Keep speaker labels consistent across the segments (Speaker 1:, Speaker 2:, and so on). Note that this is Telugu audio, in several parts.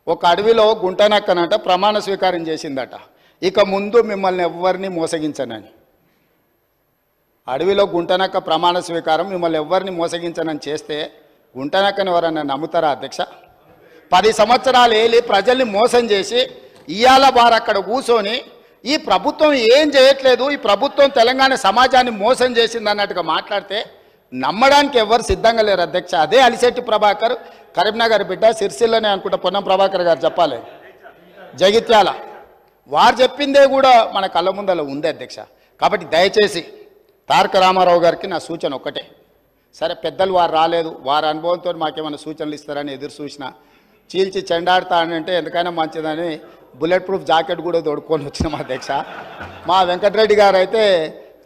Speaker 1: ఒక అడవిలో గుంటనక్కనంట ప్రమాణ స్వీకారం చేసిందట, ఇక ముందు మిమ్మల్ని ఎవ్వరిని మోసగించనని. అడవిలో గుంటనక్క ప్రమాణ స్వీకారం మిమ్మల్ని ఎవ్వరిని మోసగించనని చేస్తే గుంటనక్కని ఎవరన్నా నమ్ముతారా అధ్యక్ష? 10 సంవత్సరాలు ఏలి ప్రజల్ని మోసం చేసి ఇయాల వారు అక్కడ కూర్చొని ఈ ప్రభుత్వం ఏం చేయట్లేదు, ఈ ప్రభుత్వం తెలంగాణ సమాజాన్ని మోసం చేసింది అన్నట్టుగా మాట్లాడితే నమ్మడానికి ఎవరు సిద్ధంగా లేరు అధ్యక్ష. అదే అలిశెట్టి ప్రభాకర్, కరీంనగర్ బిడ్డ, సిరిసిల్లనే అనుకుంటా పొన్నం ప్రభాకర్ గారు చెప్పాలి, జగిత్యాల, వారు చెప్పిందే కూడా మన కళ్ళ ముందర ఉంది అధ్యక్ష. కాబట్టి దయచేసి తారక రామారావు గారికి నా సూచన ఒక్కటే, సరే పెద్దలు వారు రాలేదు, వారి అనుభవంతో మాకేమైనా సూచనలు ఇస్తారని ఎదురు చూసిన, చీల్చి చెండాడుతా అని అంటే ఎందుకైనా మంచిదని బుల్లెట్ ప్రూఫ్ జాకెట్ కూడా తోడుకొని వచ్చినాం అధ్యక్ష. మా వెంకటరెడ్డి గారు అయితే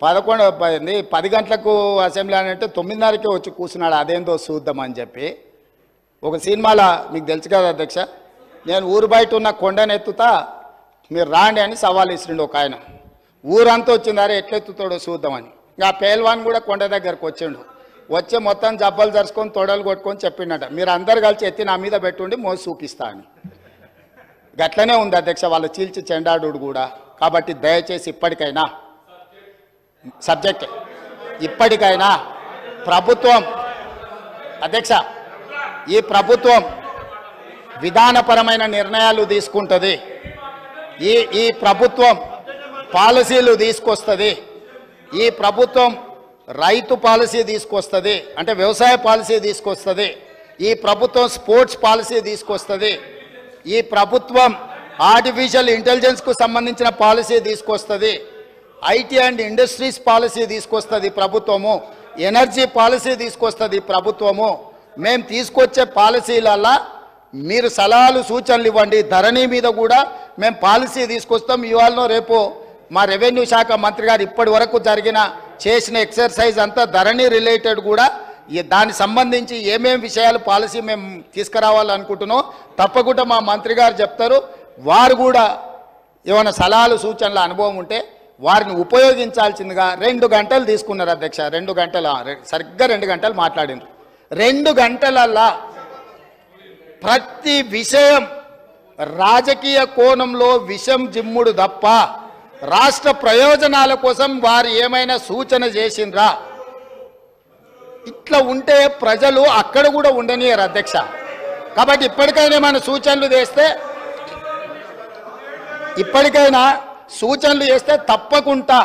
Speaker 1: 10 గంటలకు అసెంబ్లీ అని అంటే 9:30కే వచ్చి కూర్చున్నాడు, అదేందో చూద్దామని చెప్పి. ఒక సినిమాలో మీకు తెలుసు కదా అధ్యక్ష, నేను ఊరు బయట ఉన్న కొండనెత్తుతా మీరు రాండి అని సవాల్ ఇస్తుండే ఒక ఆయన. ఊరంతా వచ్చిందారే ఎట్లెత్తుతాడో చూద్దామని. ఇంకా పేల్వాన్ కూడా కొండ దగ్గరకు వచ్చిండు, వచ్చి మొత్తం జబ్బలు జరుచుకొని తొడలు కొట్టుకొని చెప్పిండట, మీరు అందరు కలిసి ఎత్తి నా మీద పెట్టుండి మోసి చూపిస్తా అని. గట్లనే ఉంది అధ్యక్ష వాళ్ళ చీల్చి చెండాడు కూడా. కాబట్టి దయచేసి ఇప్పటికైనా ప్రభుత్వం అధ్యక్ష, ఈ ప్రభుత్వం విధానపరమైన నిర్ణయాలు తీసుకుంటుంది, ఈ ప్రభుత్వం పాలసీలు తీసుకొస్తుంది, ఈ ప్రభుత్వం రైతు పాలసీ తీసుకొస్తుంది, అంటే వ్యవసాయ పాలసీ తీసుకొస్తుంది, ఈ ప్రభుత్వం స్పోర్ట్స్ పాలసీ తీసుకొస్తుంది, ఈ ప్రభుత్వం ఆర్టిఫిషియల్ ఇంటెలిజెన్స్కు సంబంధించిన పాలసీ తీసుకొస్తుంది, ఐటీ అండ్ ఇండస్ట్రీస్ పాలసీ తీసుకొస్తుంది ప్రభుత్వము, ఎనర్జీ పాలసీ తీసుకొస్తుంది ప్రభుత్వము. మేము తీసుకొచ్చే పాలసీలల్లా మీరు సలహాలు సూచనలు ఇవ్వండి. ధరణి మీద కూడా మేము పాలసీ తీసుకొస్తాం. ఇవాళనో రేపు మా రెవెన్యూ శాఖ మంత్రి గారు ఇప్పటి వరకు చేసిన ఎక్సర్సైజ్ అంతా ధరణి రిలేటెడ్ కూడా, దానికి సంబంధించి ఏమేమి విషయాలు పాలసీ మేము తీసుకురావాలనుకుంటున్నాం తప్పకుండా మా మంత్రి గారు చెప్తారు. వారు కూడా ఏమైనా సలహాలు సూచనల అనుభవం ఉంటే వారిని ఉపయోగించాల్సిందిగా 2 గంటలు తీసుకున్నారు అధ్యక్ష. 2 గంటలు సరిగ్గా 2 గంటలు మాట్లాడినారు. 2 గంటలల్లా ప్రతి విషయం రాజకీయ కోణంలో విషం జిమ్ముడు తప్ప రాష్ట్ర ప్రయోజనాల కోసం వారు ఏమైనా సూచన చేసిండ్రా? ఇట్లా ఉంటే ప్రజలు అక్కడ కూడా ఉండనియరు అధ్యక్ష. కాబట్టి ఇప్పటికైనా మన సూచనలు చేస్తే తప్పకుండా,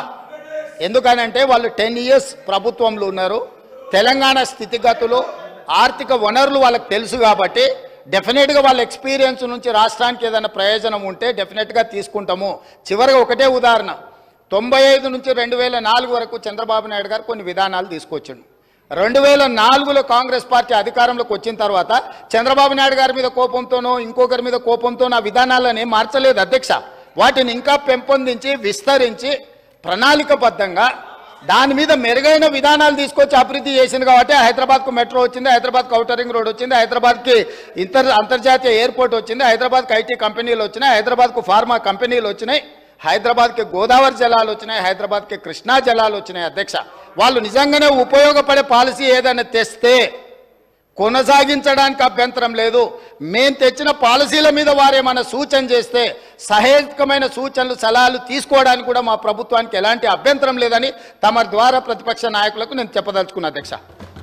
Speaker 1: ఎందుకనంటే వాళ్ళు 10 years ప్రభుత్వంలో ఉన్నారు, తెలంగాణ స్థితిగతులు ఆర్థిక వనరులు వాళ్ళకి తెలుసు కాబట్టి డెఫినెట్గా వాళ్ళ ఎక్స్పీరియన్స్ నుంచి రాష్ట్రానికి ఏదైనా ప్రయోజనం ఉంటే డెఫినెట్గా తీసుకుంటాము. చివరిగా ఒకటే ఉదాహరణ, 95 నుంచి 2004 వరకు చంద్రబాబు నాయుడు గారు కొన్ని విధానాలు తీసుకొచ్చిండు. 2004లో కాంగ్రెస్ పార్టీ అధికారంలోకి వచ్చిన తర్వాత చంద్రబాబు నాయుడు గారి మీద కోపంతోనో ఇంకొకరి మీద కోపంతోనో ఆ విధానాలని మార్చలేదు అధ్యక్ష. వాటిని ఇంకా పెంపొందించి విస్తరించి ప్రణాళికబద్ధంగా దాని మీద మెరుగైన విధానాలు తీసుకొచ్చి అభివృద్ధి చేసింది కాబట్టి హైదరాబాద్కు మెట్రో వచ్చింది, హైదరాబాద్కు ఔటర్ రింగ్ రోడ్ వచ్చింది, హైదరాబాద్కి అంతర్జాతీయ ఎయిర్పోర్ట్ వచ్చింది, హైదరాబాద్కి ఐటీ కంపెనీలు వచ్చినాయి, హైదరాబాద్కు ఫార్మా కంపెనీలు వచ్చినాయి, హైదరాబాద్కి గోదావరి జలాలు వచ్చినాయి, హైదరాబాద్కి కృష్ణా జలాలు వచ్చినాయి అధ్యక్ష. వాళ్ళు నిజంగానే ఉపయోగపడే పాలసీ ఏదైనా తెస్తే కొనసాగించడానికి అభ్యంతరం లేదు. మేము తెచ్చిన పాలసీల మీద వారేమైనా సూచన చేస్తే సహేతుకమైన సూచనలు సలహాలు తీసుకోవడానికి కూడా మా ప్రభుత్వానికి ఎలాంటి అభ్యంతరం లేదని తమ ద్వారా ప్రతిపక్ష నాయకులకు నేను చెప్పదలుచుకున్నా అధ్యక్ష.